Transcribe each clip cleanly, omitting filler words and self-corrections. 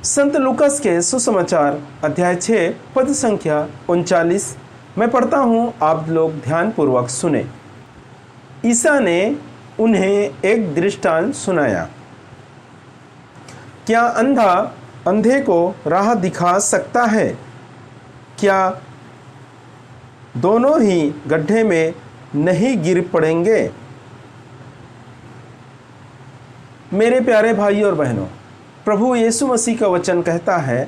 संत Lucas के सुसमाचार अध्याय 6 पद संख्या 39 मैं पढ़ता हूँ, आप लोग ध्यानपूर्वक सुने। ईसा ने उन्हें एक दृष्टांत सुनाया। क्या अंधा अंधे को राह दिखा सकता है? क्या दोनों ही गड्ढे में नहीं गिर पड़ेंगे? मेरे प्यारे भाई और बहनों, प्रभु यीशु मसीह का वचन कहता है,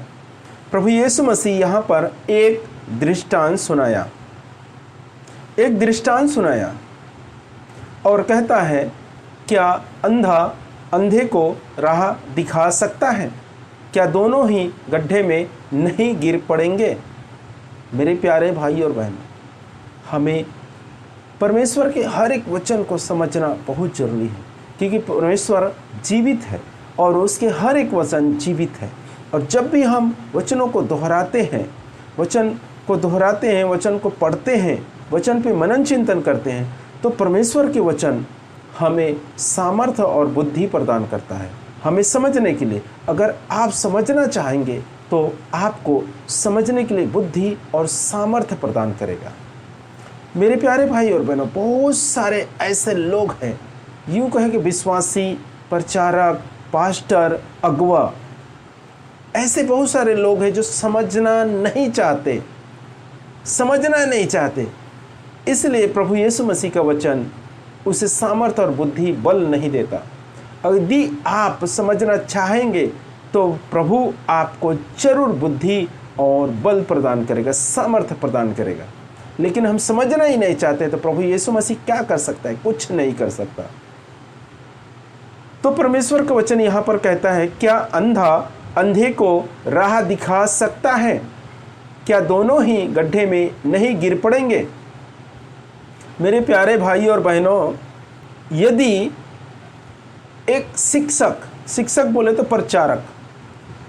प्रभु यीशु मसीह यहाँ पर एक दृष्टांत सुनाया और कहता है, क्या अंधा अंधे को राह दिखा सकता है? क्या दोनों ही गड्ढे में नहीं गिर पड़ेंगे? मेरे प्यारे भाई और बहनों, हमें परमेश्वर के हर एक वचन को समझना बहुत जरूरी है, क्योंकि परमेश्वर जीवित है और उसके हर एक वचन जीवित है। और जब भी हम वचनों को दोहराते हैं, वचन को पढ़ते हैं, वचन पे मनन चिंतन करते हैं, तो परमेश्वर के वचन हमें सामर्थ्य और बुद्धि प्रदान करता है हमें समझने के लिए। अगर आप समझना चाहेंगे तो आपको समझने के लिए बुद्धि और सामर्थ्य प्रदान करेगा। मेरे प्यारे भाई और बहनों, बहुत सारे ऐसे लोग हैं, यूँ कहें कि विश्वासी, प्रचारक, पास्टर, अगुवा, ऐसे बहुत सारे लोग हैं जो समझना नहीं चाहते। इसलिए प्रभु यीशु मसीह का वचन उसे सामर्थ्य और बुद्धि, बल नहीं देता। यदि आप समझना चाहेंगे तो प्रभु आपको जरूर बुद्धि और बल प्रदान करेगा, सामर्थ्य प्रदान करेगा। लेकिन हम समझना ही नहीं चाहते तो प्रभु यीशु मसीह क्या कर सकता है? कुछ नहीं कर सकता। तो परमेश्वर का वचन यहाँ पर कहता है, क्या अंधा अंधे को राह दिखा सकता है? क्या दोनों ही गड्ढे में नहीं गिर पड़ेंगे? मेरे प्यारे भाई और बहनों, यदि एक शिक्षक बोले तो प्रचारक,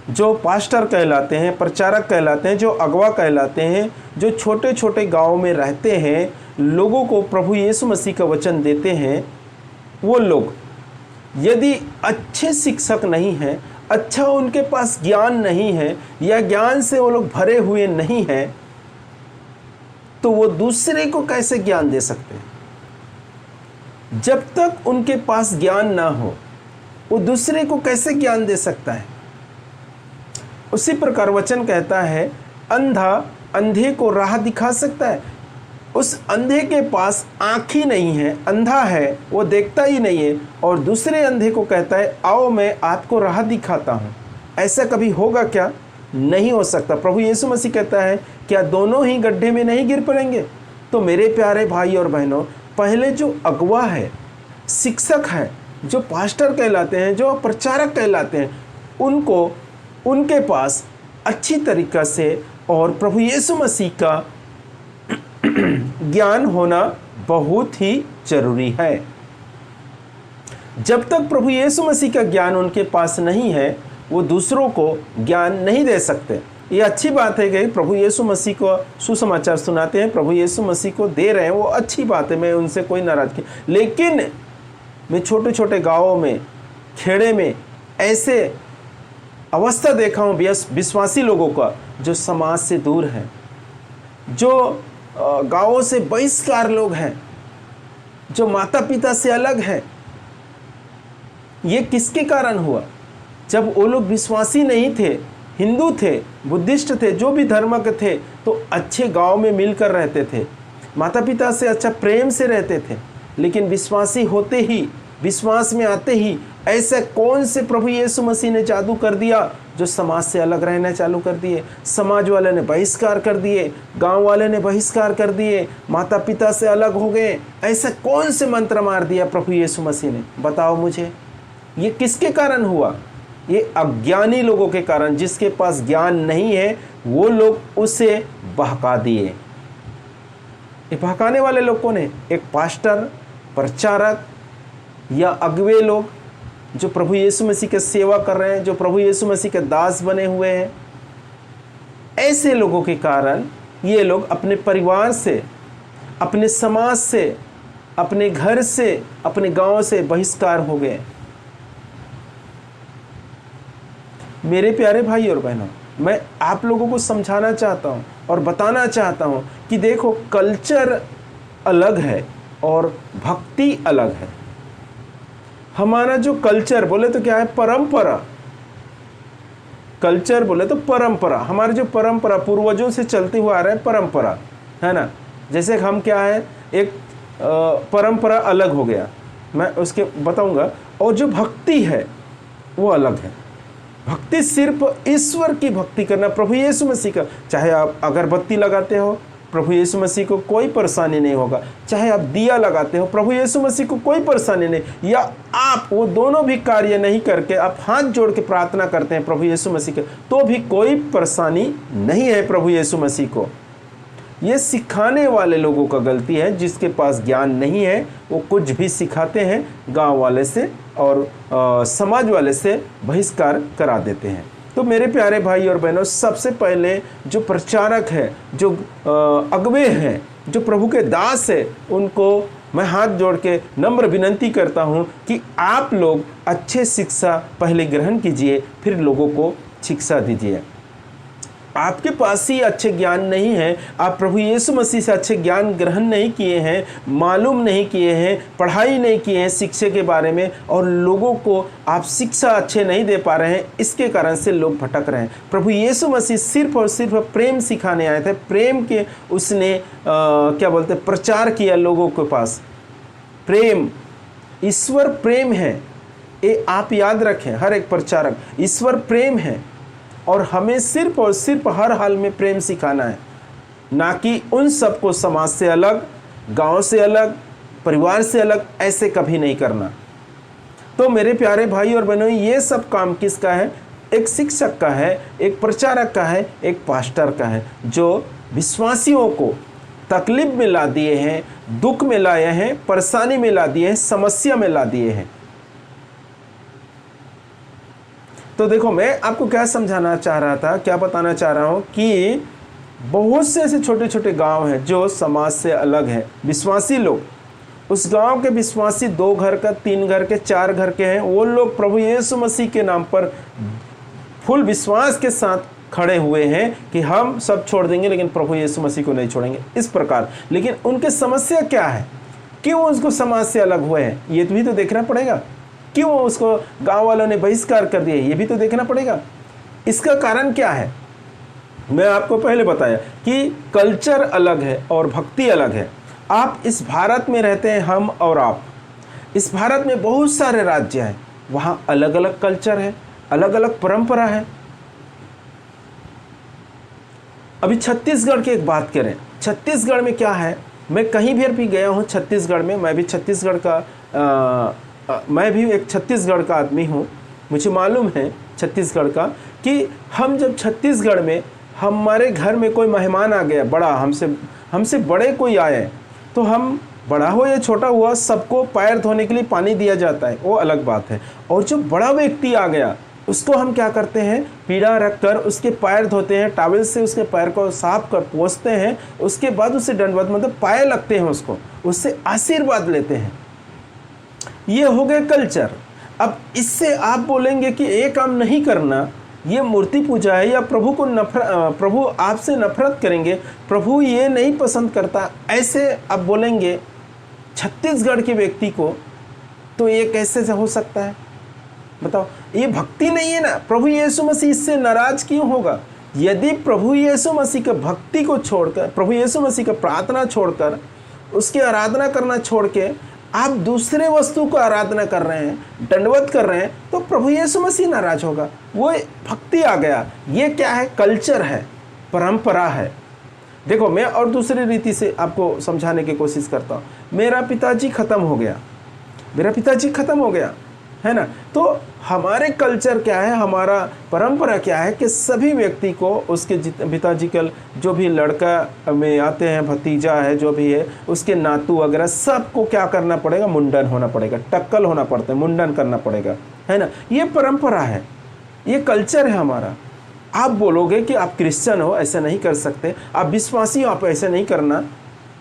जो पास्टर कहलाते हैं, प्रचारक कहलाते हैं, जो अगवा कहलाते हैं, जो छोटे छोटे गांव में रहते हैं, लोगों को प्रभु यीशु मसीह का वचन देते हैं, वो लोग यदि अच्छे शिक्षक नहीं हैं, अच्छा उनके पास ज्ञान नहीं है, या ज्ञान से वो लोग भरे हुए नहीं हैं, तो वो दूसरे को कैसे ज्ञान दे सकते हैं? जब तक उनके पास ज्ञान ना हो, वो दूसरे को कैसे ज्ञान दे सकता है? उसी प्रकार वचन कहता है, अंधा अंधे को राह दिखा सकता है। उस अंधे के पास आँख ही नहीं है, अंधा है, वो देखता ही नहीं है, और दूसरे अंधे को कहता है, आओ मैं आपको राह दिखाता हूँ। ऐसा कभी होगा क्या? नहीं हो सकता। प्रभु यीशु मसीह कहता है, क्या दोनों ही गड्ढे में नहीं गिर पड़ेंगे? तो मेरे प्यारे भाई और बहनों, पहले जो अगुवा है, शिक्षक है, जो पास्टर कहलाते हैं, जो प्रचारक कहलाते हैं, उनके पास अच्छी तरीक़ा से और प्रभु यीशु मसीह का ज्ञान होना बहुत ही जरूरी है। जब तक प्रभु यीशु मसीह का ज्ञान उनके पास नहीं है, वो दूसरों को ज्ञान नहीं दे सकते। ये अच्छी बात है कि प्रभु यीशु मसीह को सुसमाचार सुनाते हैं, प्रभु यीशु मसीह को दे रहे हैं, वो अच्छी बात है, मैं उनसे कोई नाराज़गी। लेकिन मैं छोटे छोटे गाँवों में, खेड़े में ऐसे अवस्था देखा हूँ विश्वासी लोगों का, जो समाज से दूर हैं, जो गाँवों से बहिष्कार लोग हैं, जो माता पिता से अलग हैं। ये किसके कारण हुआ? जब वो लोग विश्वासी नहीं थे, हिंदू थे, बुद्धिस्ट थे, जो भी धर्म के थे, तो अच्छे गांव में मिलकर रहते थे, माता पिता से अच्छा प्रेम से रहते थे। लेकिन विश्वासी होते ही, विश्वास में आते ही, ऐसा कौन से प्रभु यीशु मसीह ने जादू कर दिया जो समाज से अलग रहना चालू कर दिए? समाज वाले ने बहिष्कार कर दिए, गांव वाले ने बहिष्कार कर दिए, माता पिता से अलग हो गए। ऐसा कौन से मंत्र मार दिया प्रभु यीशु मसीह ने? बताओ मुझे, ये किसके कारण हुआ? ये अज्ञानी लोगों के कारण। जिसके पास ज्ञान नहीं है, वो लोग उसे बहका दिए। ये बहकाने वाले लोग कौन है? एक पास्टर, प्रचारक या अगवे लोग जो प्रभु यीशु मसीह की सेवा कर रहे हैं, जो प्रभु यीशु मसीह के दास बने हुए हैं। ऐसे लोगों के कारण ये लोग अपने परिवार से, अपने समाज से, अपने घर से, अपने गांव से बहिष्कार हो गए। मेरे प्यारे भाई और बहनों, मैं आप लोगों को समझाना चाहता हूँ और बताना चाहता हूँ कि देखो, कल्चर अलग है और भक्ति अलग है। हमारा जो कल्चर बोले तो क्या है? परंपरा। कल्चर बोले तो परंपरा, हमारे जो परंपरा पूर्वजों से चलते हुए आ रहा है, परंपरा है ना। जैसे हम क्या है, एक परंपरा अलग हो गया, मैं उसके बताऊंगा। और जो भक्ति है वो अलग है। भक्ति सिर्फ ईश्वर की भक्ति करना, प्रभु यीशु मसीह का। चाहे आप अगरबत्ती लगाते हो, प्रभु यीशु मसीह को कोई परेशानी नहीं होगा। चाहे आप दिया लगाते हो, प्रभु यीशु मसीह को कोई परेशानी नहीं। या आप वो दोनों भी कार्य नहीं करके आप हाथ जोड़ के प्रार्थना करते हैं प्रभु यीशु मसीह के, तो भी कोई परेशानी नहीं है प्रभु यीशु मसीह को। ये सिखाने वाले लोगों का गलती है, जिसके पास ज्ञान नहीं है वो कुछ भी सिखाते हैं, गांव वाले से और समाज वाले से बहिष्कार करा देते हैं। तो मेरे प्यारे भाई और बहनों, सबसे पहले जो प्रचारक है, जो अगवे हैं, जो प्रभु के दास है, उनको मैं हाथ जोड़ के नम्र विनंती करता हूँ कि आप लोग अच्छे शिक्षा पहले ग्रहण कीजिए, फिर लोगों को शिक्षा दीजिए। आपके पास ही अच्छे ज्ञान नहीं है, आप प्रभु यीशु मसीह से अच्छे ज्ञान ग्रहण नहीं किए हैं, मालूम नहीं किए हैं, पढ़ाई नहीं किए हैं शिक्षा के बारे में, और लोगों को आप शिक्षा अच्छे नहीं दे पा रहे हैं, इसके कारण से लोग भटक रहे हैं। प्रभु यीशु मसीह सिर्फ और सिर्फ प्रेम सिखाने आए थे। प्रेम के उसने क्या बोलते प्रचार किया लोगों के पास। प्रेम, ईश्वर प्रेम है, ये आप याद रखें। हर एक प्रचारक, ईश्वर प्रेम है और हमें सिर्फ और सिर्फ हर हाल में प्रेम सिखाना है, ना कि उन सबको समाज से अलग, गांव से अलग, परिवार से अलग ऐसे कभी नहीं करना। तो मेरे प्यारे भाई और बहनों, ये सब काम किसका है? एक शिक्षक का है, एक प्रचारक का है, एक पास्टर का है, जो विश्वासियों को तकलीफ में ला दिए हैं, दुख में लाए हैं, परेशानी में ला दिए हैं, समस्या में ला दिए हैं। तो देखो, मैं आपको क्या समझाना चाह रहा था, क्या बताना चाह रहा हूँ कि बहुत से ऐसे छोटे छोटे गांव हैं जो समाज से अलग हैं। विश्वासी लोग, उस गांव के विश्वासी 2 घर का, 3 घर के, 4 घर के हैं, वो लोग प्रभु यीशु मसीह के नाम पर फुल विश्वास के साथ खड़े हुए हैं कि हम सब छोड़ देंगे लेकिन प्रभु यीशु मसीह को नहीं छोड़ेंगे, इस प्रकार। लेकिन उनके समस्या क्या है? क्यों उसको समाज से अलग हुए हैं? ये भी तो देखना पड़ेगा। क्यों उसको गांव वालों ने बहिष्कार कर दिया, ये भी तो देखना पड़ेगा। इसका कारण क्या है? मैं आपको पहले बताया कि कल्चर अलग है और भक्ति अलग है। आप इस भारत में रहते हैं, हम और आप। इस भारत में बहुत सारे राज्य हैं, वहाँ अलग अलग कल्चर है, अलग अलग परंपरा है। अभी छत्तीसगढ़ की एक बात करें, छत्तीसगढ़ में क्या है? मैं कहीं भी गया हूँ छत्तीसगढ़ में, मैं भी छत्तीसगढ़ का मैं भी एक छत्तीसगढ़ का आदमी हूँ। मुझे मालूम है छत्तीसगढ़ का कि हम जब छत्तीसगढ़ में हमारे घर में कोई मेहमान आ गया, बड़ा हमसे बड़े कोई आए, तो हम बड़ा हो या छोटा हुआ सबको पैर धोने के लिए पानी दिया जाता है, वो अलग बात है। और जो बड़ा व्यक्ति आ गया उसको हम क्या करते हैं? पीढ़ा रख कर उसके पैर धोते हैं, टॉवल से उसके पैर को साफ कर पोंछते हैं, उसके बाद उसे दंडवत मतलब पाए लगते हैं, उससे आशीर्वाद लेते हैं। ये हो गए कल्चर। अब इससे आप बोलेंगे कि ये काम नहीं करना, ये मूर्ति पूजा है या प्रभु आपसे नफरत करेंगे, प्रभु ये नहीं पसंद करता, ऐसे आप बोलेंगे छत्तीसगढ़ के व्यक्ति को, तो ये कैसे हो सकता है? बताओ, ये भक्ति नहीं है ना। प्रभु यीशु मसीह इससे नाराज क्यों होगा? यदि प्रभु यीशु मसीह का भक्ति को छोड़कर, प्रभु यीशु मसीह का प्रार्थना छोड़कर, उसकी आराधना करना छोड़ के आप दूसरे वस्तु को आराधना कर रहे हैं, दंडवत कर रहे हैं, तो प्रभु यीशु मसीह नाराज होगा। वो भक्ति आ गया। ये क्या है? कल्चर है, परंपरा है। देखो, मैं और दूसरी रीति से आपको समझाने की कोशिश करता हूँ। मेरा पिताजी खत्म हो गया, है ना। तो हमारे कल्चर क्या है, हमारा परंपरा क्या है कि सभी व्यक्ति को उसके पिताजी का जो भी लड़का में आते हैं, भतीजा है, जो भी है, उसके नातू वगैरह सबको क्या करना पड़ेगा? मुंडन होना पड़ेगा, टक्कल होना पड़ता है, मुंडन करना पड़ेगा, है ना। ये परंपरा है, ये कल्चर है हमारा। आप बोलोगे कि आप क्रिश्चियन हो, ऐसा नहीं कर सकते, आप विश्वासी हो, आप ऐसा नहीं करना,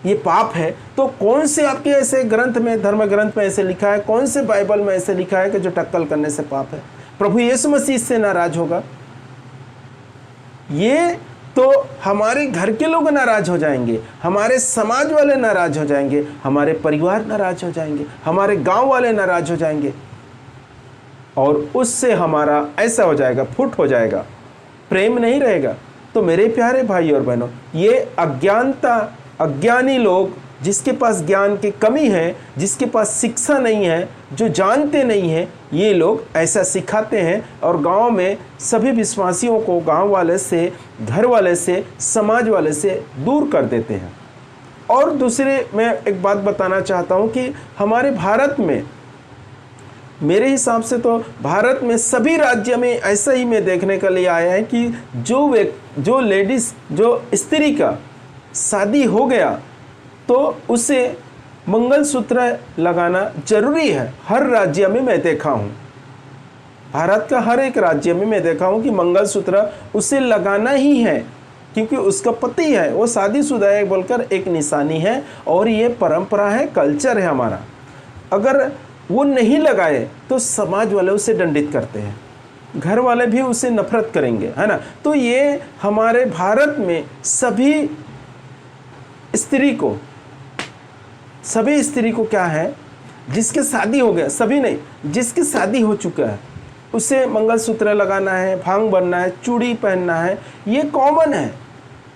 ये पाप है। तो कौन से आपके ऐसे ग्रंथ में, धर्म ग्रंथ में ऐसे लिखा है? कौन से बाइबल में ऐसे लिखा है कि जो टक्कल करने से पाप है? प्रभु यीशु मसीह इससे नाराज होगा? ये तो हमारे घर के लोग नाराज हो जाएंगे, हमारे समाज वाले नाराज हो जाएंगे, हमारे परिवार नाराज हो जाएंगे, हमारे गांव वाले नाराज हो जाएंगे, और उससे हमारा ऐसा हो जाएगा, फुट हो जाएगा, प्रेम नहीं रहेगा। तो मेरे प्यारे भाई और बहनों, ये अज्ञानी लोग, जिसके पास ज्ञान की कमी है, जिसके पास शिक्षा नहीं है, जो जानते नहीं हैं, ये लोग ऐसा सिखाते हैं और गांव में सभी विश्वासियों को गांव वाले से, घर वाले से, समाज वाले से दूर कर देते हैं। और दूसरे मैं एक बात बताना चाहता हूं कि हमारे भारत में, मेरे हिसाब से तो भारत में सभी राज्य में ऐसा ही मैं देखने के लिए आया है कि जो लेडीज़, जो स्त्री का शादी हो गया तो उसे मंगलसूत्र लगाना जरूरी है। हर राज्य में मैं देखा हूँ, भारत का हर एक राज्य में मैं देखा हूँ कि मंगलसूत्र उसे लगाना ही है, क्योंकि उसका पति है, वो शादीशुदा है बोलकर एक निशानी है, और ये परंपरा है, कल्चर है हमारा। अगर वो नहीं लगाए तो समाज वाले उसे दंडित करते हैं, घर वाले भी उसे नफरत करेंगे, है ना। तो ये हमारे भारत में सभी स्त्री को क्या है, जिसके शादी हो गया, सभी नहीं, जिसकी शादी हो चुका है उसे मंगलसूत्र लगाना है, भांग बनना है, चूड़ी पहनना है, ये कॉमन है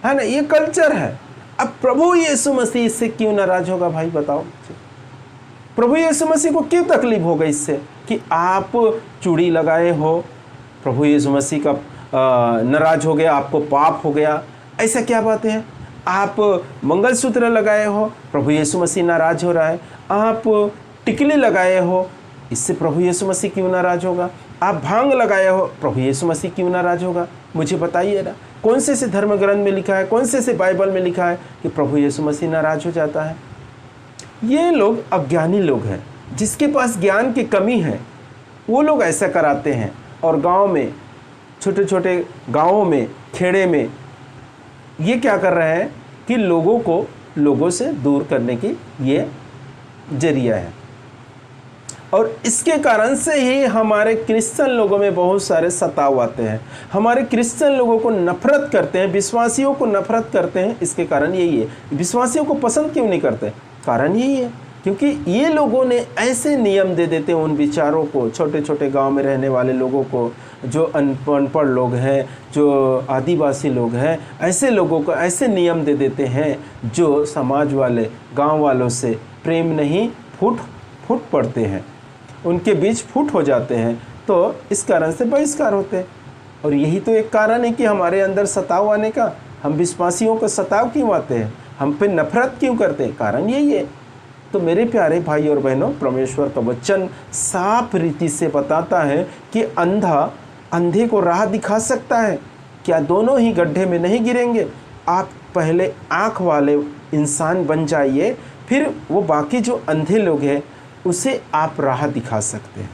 ना, ये कल्चर है। अब प्रभु यीशु मसीह इससे क्यों नाराज होगा भाई, बताओ। प्रभु यीशु मसीह को क्यों तकलीफ होगा इससे कि आप चूड़ी लगाए हो, प्रभु यीशु मसीह का नाराज हो गया, आपको पाप हो गया, ऐसा क्या बात है। आप मंगलसूत्र लगाए हो, प्रभु यीशु मसीह नाराज हो रहा है। आप टिकली लगाए हो, इससे प्रभु यीशु मसीह क्यों नाराज होगा। आप भांग लगाए हो, प्रभु यीशु मसीह क्यों नाराज होगा। मुझे बताइए ना, कौन से धर्म ग्रंथ में लिखा है, कौन से बाइबल में लिखा है कि प्रभु यीशु मसीह नाराज हो जाता है। ये लोग अज्ञानी लोग हैं, जिसके पास ज्ञान की कमी है, वो लोग ऐसा कराते हैं। और गांव में, छोटे छोटे गांवों में, खेड़े में ये क्या कर रहे हैं कि लोगों से दूर करने की ये जरिया है। और इसके कारण से ही हमारे क्रिश्चियन लोगों में बहुत सारे सताव आते हैं, हमारे क्रिश्चियन लोगों को नफरत करते हैं, विश्वासियों को नफरत करते हैं। इसके कारण यही है। विश्वासियों को पसंद क्यों नहीं करते, कारण यही है, क्योंकि ये लोगों ने ऐसे नियम दे देते हैं उन विचारों को, छोटे छोटे गांव में रहने वाले लोगों को, जो अनपढ़ लोग हैं, जो आदिवासी लोग हैं, ऐसे लोगों को ऐसे नियम दे देते हैं जो समाज वाले, गांव वालों से प्रेम नहीं, फूट पड़ते हैं, उनके बीच फूट हो जाते हैं। तो इस कारण से बहिष्कार होते हैं। और यही तो एक कारण है कि हमारे अंदर सताव आने का। हम विश्वासियों को सताव क्यों आते हैं, हम पे नफरत क्यों करते हैं, कारण यही है। तो मेरे प्यारे भाई और बहनों, परमेश्वर का वचन साफ रीति से बताता है कि अंधा अंधे को राह दिखा सकता है, क्या दोनों ही गड्ढे में नहीं गिरेंगे। आप पहले आँख वाले इंसान बन जाइए, फिर वो बाकी जो अंधे लोग हैं उसे आप राह दिखा सकते हैं।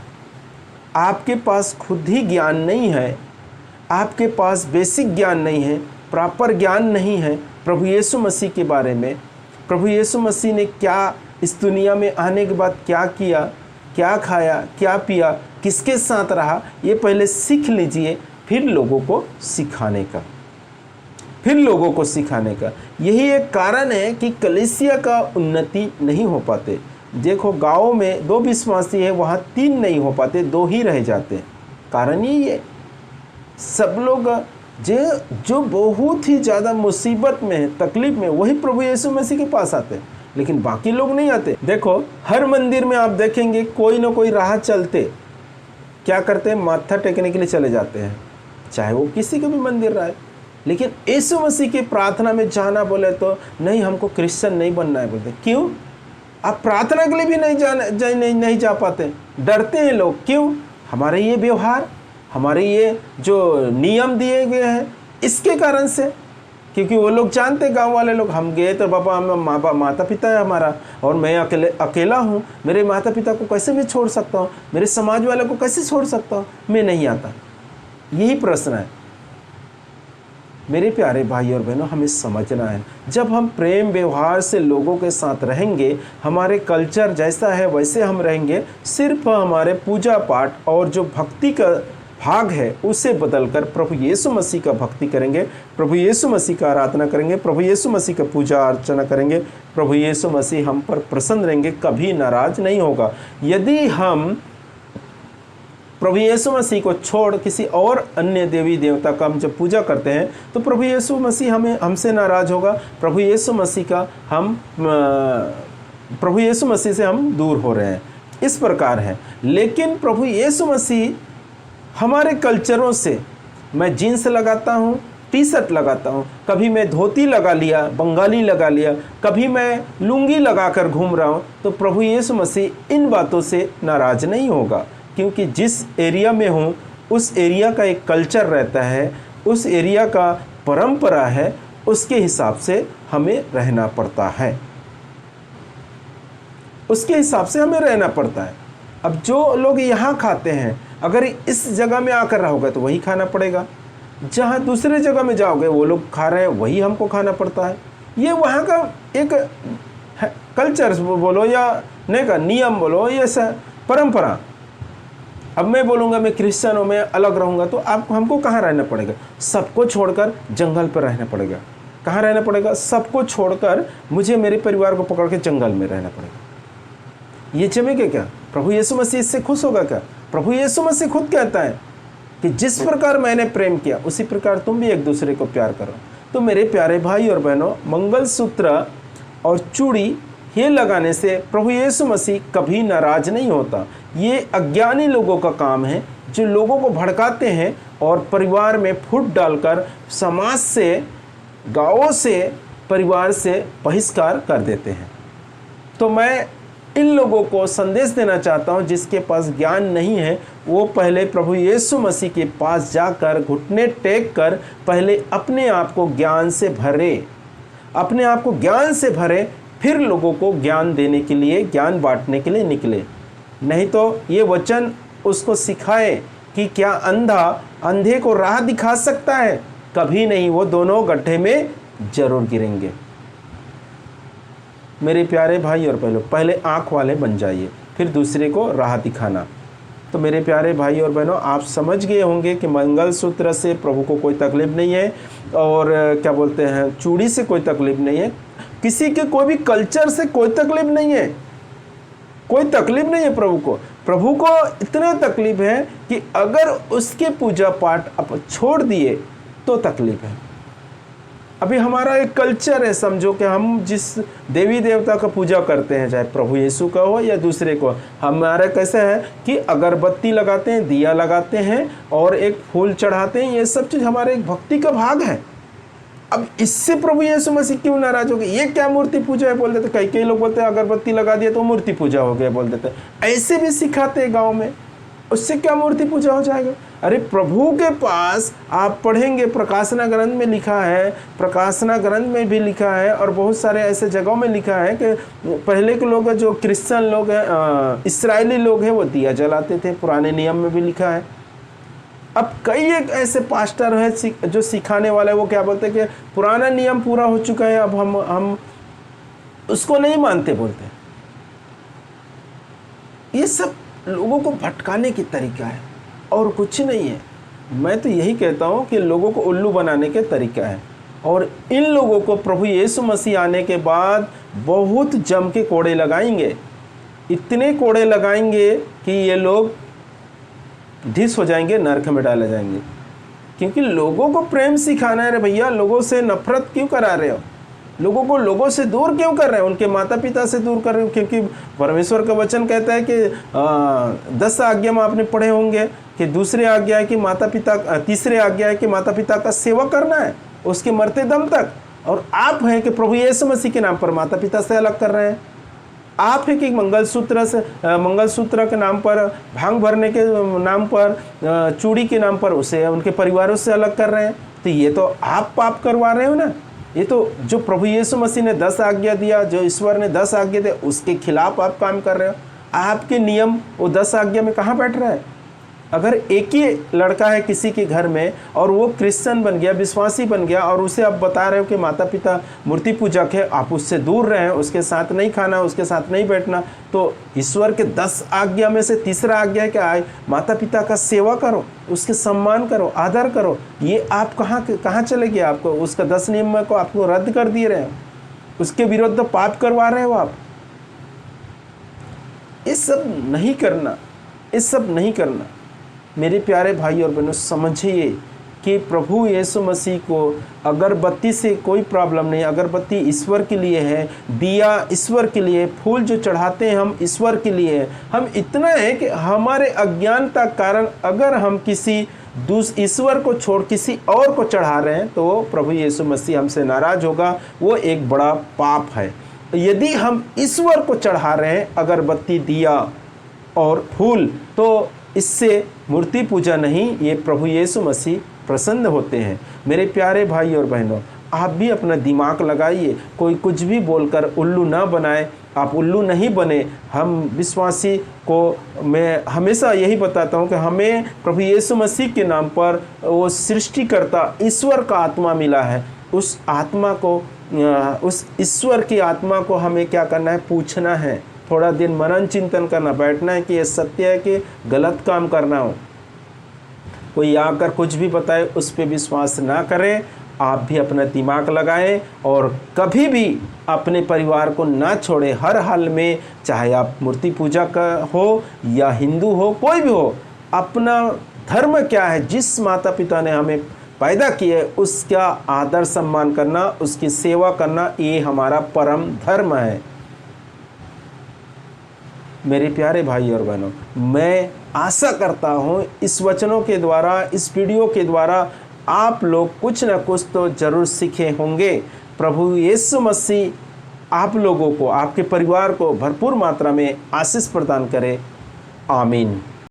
आपके पास खुद ही ज्ञान नहीं है, आपके पास बेसिक ज्ञान नहीं है, प्रॉपर ज्ञान नहीं है प्रभु यीशु मसीह के बारे में। प्रभु यीशु मसीह ने क्या इस दुनिया में आने के बाद क्या किया, क्या खाया, क्या पिया, किसके साथ रहा, ये पहले सीख लीजिए, फिर लोगों को सिखाने का। यही एक कारण है कि कलीसिया का उन्नति नहीं हो पाते। देखो, गाँव में 2 विश्वासी है, वहाँ 3 नहीं हो पाते, 2 ही रह जाते। कारण यही है, सब लोग जो बहुत ही ज़्यादा मुसीबत में है, तकलीफ में, वही प्रभु यीशु मसीह के पास आते हैं, लेकिन बाकी लोग नहीं आते। देखो, हर मंदिर में आप देखेंगे कोई ना कोई राह चलते क्या करते हैं, माथा टेकने के लिए चले जाते हैं, चाहे वो किसी का भी मंदिर रहा है। लेकिन यीशु मसीह की प्रार्थना में जाना बोले तो नहीं, हमको क्रिश्चियन नहीं बनना है बोलते। क्यों? आप प्रार्थना के लिए भी नहीं जा पाते, डरते हैं लोग। क्यों? हमारे ये व्यवहार, हमारे ये जो नियम दिए गए हैं, इसके कारण से। क्योंकि वो लोग जानते, गांव वाले लोग, हम गए तो बाबा माता पिता है हमारा, और मैं अकेला हूँ, मेरे माता पिता को कैसे मैं छोड़ सकता हूँ, मेरे समाज वाले को कैसे छोड़ सकता हूँ, मैं नहीं आता। यही प्रश्न है। मेरे प्यारे भाई और बहनों, हमें समझना है, जब हम प्रेम व्यवहार से लोगों के साथ रहेंगे, हमारे कल्चर जैसा है वैसे हम रहेंगे, सिर्फ हमारे पूजा पाठ और जो भक्ति का भाग है उसे बदलकर प्रभु यीशु मसीह का भक्ति करेंगे, प्रभु यीशु मसीह का आराधना करेंगे, प्रभु यीशु मसीह का पूजा अर्चना करेंगे, प्रभु यीशु मसीह हम पर प्रसन्न रहेंगे, कभी नाराज नहीं होगा। यदि हम प्रभु यीशु मसीह को छोड़ किसी और अन्य देवी देवता का हम जब पूजा करते हैं तो प्रभु यीशु मसीह हमसे नाराज होगा, प्रभु यीशु मसीह से हम दूर हो रहे हैं। इस प्रकार है। लेकिन प्रभु यीशु मसीह हमारे कल्चरों से, मैं जीन्स लगाता हूँ, टी शर्ट लगाता हूँ, कभी मैं धोती लगा लिया, बंगाली लगा लिया, कभी मैं लुंगी लगाकर घूम रहा हूँ, तो प्रभु यीशु मसीह इन बातों से नाराज नहीं होगा, क्योंकि जिस एरिया में हूँ उस एरिया का एक कल्चर रहता है, उस एरिया का परंपरा है, उसके हिसाब से हमें रहना पड़ता है, उसके हिसाब से हमें रहना पड़ता है। अब जो लोग यहाँ खाते हैं, अगर इस जगह में आकर रहोगे तो वही खाना पड़ेगा, जहाँ दूसरे जगह में जाओगे वो लोग खा रहे हैं वही हमको खाना पड़ता है। ये वहाँ का एक कल्चर बोलो या नहीं का नियम बोलो, ये परंपरा। अब मैं बोलूँगा मैं क्रिश्चियन हूँ, मैं अलग रहूँगा, तो आपको हमको कहाँ रहना पड़ेगा? सबको छोड़कर जंगल पर रहना पड़ेगा। कहाँ रहना पड़ेगा? सबको छोड़कर मुझे मेरे परिवार को पकड़ के जंगल में रहना पड़ेगा। ये जमेगा क्या? प्रभु यीशु मसीह इससे खुश होगा क्या? प्रभु यीशु मसीह खुद कहता है कि जिस प्रकार मैंने प्रेम किया उसी प्रकार तुम भी एक दूसरे को प्यार करो। तो मेरे प्यारे भाई और बहनों, मंगलसूत्र और चूड़ी ये लगाने से प्रभु यीशु मसीह कभी नाराज नहीं होता। ये अज्ञानी लोगों का काम है जो लोगों को भड़काते हैं और परिवार में फूट डालकर समाज से, गांवों से, परिवार से बहिष्कार कर देते हैं। तो मैं इन लोगों को संदेश देना चाहता हूं, जिसके पास ज्ञान नहीं है वो पहले प्रभु यीशु मसीह के पास जाकर घुटने टेक कर पहले अपने आप को ज्ञान से भरे, अपने आप को ज्ञान से भरे, फिर लोगों को ज्ञान देने के लिए, ज्ञान बांटने के लिए निकले। नहीं तो ये वचन उसको सिखाए कि क्या अंधा अंधे को राह दिखा सकता है? कभी नहीं, वो दोनों गड्ढे में जरूर गिरेंगे। मेरे प्यारे भाई और बहनों, पहले आँख वाले बन जाइए, फिर दूसरे को राह दिखाना। तो मेरे प्यारे भाई और बहनों, आप समझ गए होंगे कि मंगलसूत्र से प्रभु को कोई तकलीफ नहीं है, और क्या बोलते हैं, चूड़ी से कोई तकलीफ नहीं है, किसी के कोई भी कल्चर से कोई तकलीफ नहीं है, कोई तकलीफ नहीं है प्रभु को। प्रभु को इतने तकलीफ है कि अगर उसके पूजा पाठ आप छोड़ दिए तो तकलीफ है। अभी हमारा एक कल्चर है, समझो कि हम जिस देवी देवता का पूजा करते हैं, चाहे प्रभु यीशु का हो या दूसरे को, हमारा कैसा है कि अगरबत्ती लगाते हैं, दिया लगाते हैं और एक फूल चढ़ाते हैं। ये सब चीज़ हमारे एक भक्ति का भाग है। अब इससे प्रभु यीशु मसीह क्यों नाराज हो गए? ये क्या मूर्ति पूजा है बोल देते। कई लोग बोलते हैं अगरबत्ती लगा दिया तो मूर्ति पूजा हो गया बोल देते। ऐसे भी सिखाते हैं गाँव में, उससे क्या मूर्ति पूजा हो जाएगा? अरे प्रभु के पास आप पढ़ेंगे, प्रकाशना ग्रंथ में लिखा है, प्रकाशना ग्रंथ में भी लिखा है और बहुत सारे ऐसे जगहों में लिखा है कि पहले के लोग जो क्रिश्चियन लोग हैं, इस्राएली लोग हैं, वो दिया जलाते थे। पुराने नियम में भी लिखा है। अब कई एक ऐसे पास्टर हैं जो सिखाने वाले, वो क्या बोलते हैं कि पुराना नियम पूरा हो चुका है, अब हम उसको नहीं मानते बोलते। ये सब लोगों को भटकाने की तरीका है और कुछ नहीं है। मैं तो यही कहता हूँ कि लोगों को उल्लू बनाने के तरीका है, और इन लोगों को प्रभु यीशु मसीह आने के बाद बहुत जम के कोड़े लगाएंगे, इतने कोड़े लगाएंगे कि ये लोग ढिस हो जाएंगे, नरक में डाले जाएंगे। क्योंकि लोगों को प्रेम सिखाना है। रे भैया, लोगों से नफरत क्यों करा रहे हो? लोगों को लोगों से दूर क्यों कर रहे हो? उनके माता पिता से दूर कर रहे हो। क्योंकि परमेश्वर का वचन कहता है कि 10 आज्ञा में आपने पढ़े होंगे कि दूसरी आज्ञा है कि माता पिता, तीसरी आज्ञा है कि माता पिता का सेवा करना है उसके मरते दम तक। और आप हैं कि प्रभु यीशु मसीह के नाम पर माता पिता से अलग कर रहे हैं। आप है कि मंगलसूत्र के नाम पर, भांग भरने के नाम पर, चूड़ी के नाम पर उसे उनके परिवारों से अलग कर रहे हैं। तो ये तो आप पाप करवा रहे हो ना। ये तो जो प्रभु यीशु मसीह ने 10 आज्ञा दिया, जो ईश्वर ने 10 आज्ञा दिया, उसके खिलाफ आप काम कर रहे हो। आपके नियम वो 10 आज्ञा में कहाँ बैठ रहा है? अगर एक ही लड़का है किसी के घर में और वो क्रिश्चियन बन गया, विश्वासी बन गया, और उसे आप बता रहे हो कि माता पिता मूर्ति पूजक है, आप उससे दूर रहें, उसके साथ नहीं खाना, उसके साथ नहीं बैठना, तो ईश्वर के 10 आज्ञा में से तीसरा आज्ञा क्या है? माता पिता का सेवा करो, उसके सम्मान करो, आदर करो। ये आप कहाँ चले गए? आपको उसका 10 नियम को आपको रद्द कर दिए रहे हो, उसके विरुद्ध पाप करवा रहे हो आप। ये सब नहीं करना, ये सब नहीं करना। मेरे प्यारे भाई और बहनों, समझिए कि प्रभु यीशु मसीह को अगरबत्ती से कोई प्रॉब्लम नहीं। अगरबत्ती ईश्वर के लिए है, दिया ईश्वर के लिए, फूल जो चढ़ाते हैं हम ईश्वर के लिए है। हम इतना है कि हमारे अज्ञानता कारण अगर हम किसी ईश्वर को छोड़ किसी और को चढ़ा रहे हैं तो प्रभु यीशु मसीह हमसे नाराज होगा, वो एक बड़ा पाप है। यदि हम ईश्वर को चढ़ा रहे हैं अगरबत्ती, दिया और फूल, तो इससे मूर्ति पूजा नहीं, ये प्रभु यीशु मसीह प्रसन्न होते हैं। मेरे प्यारे भाई और बहनों, आप भी अपना दिमाग लगाइए, कोई कुछ भी बोलकर उल्लू ना बनाए। आप उल्लू नहीं बने। हम विश्वासी को मैं हमेशा यही बताता हूँ कि हमें प्रभु यीशु मसीह के नाम पर वो सृष्टिकर्ता ईश्वर का आत्मा मिला है। उस आत्मा को, उस ईश्वर की आत्मा को हमें क्या करना है? पूछना है, थोड़ा दिन मनन चिंतन करना, बैठना है कि ये सत्य है कि गलत काम करना हो। कोई आकर कुछ भी बताए उस पर विश्वास ना करें। आप भी अपना दिमाग लगाएं और कभी भी अपने परिवार को ना छोड़ें। हर हाल में, चाहे आप मूर्ति पूजा का हो या हिंदू हो, कोई भी हो, अपना धर्म क्या है, जिस माता पिता ने हमें पैदा किए उसका आदर सम्मान करना, उसकी सेवा करना, ये हमारा परम धर्म है। मेरे प्यारे भाई और बहनों, मैं आशा करता हूँ इस वचनों के द्वारा, इस वीडियो के द्वारा आप लोग कुछ न कुछ तो ज़रूर सीखे होंगे। प्रभु यीशु मसीह आप लोगों को, आपके परिवार को भरपूर मात्रा में आशीष प्रदान करे। आमीन।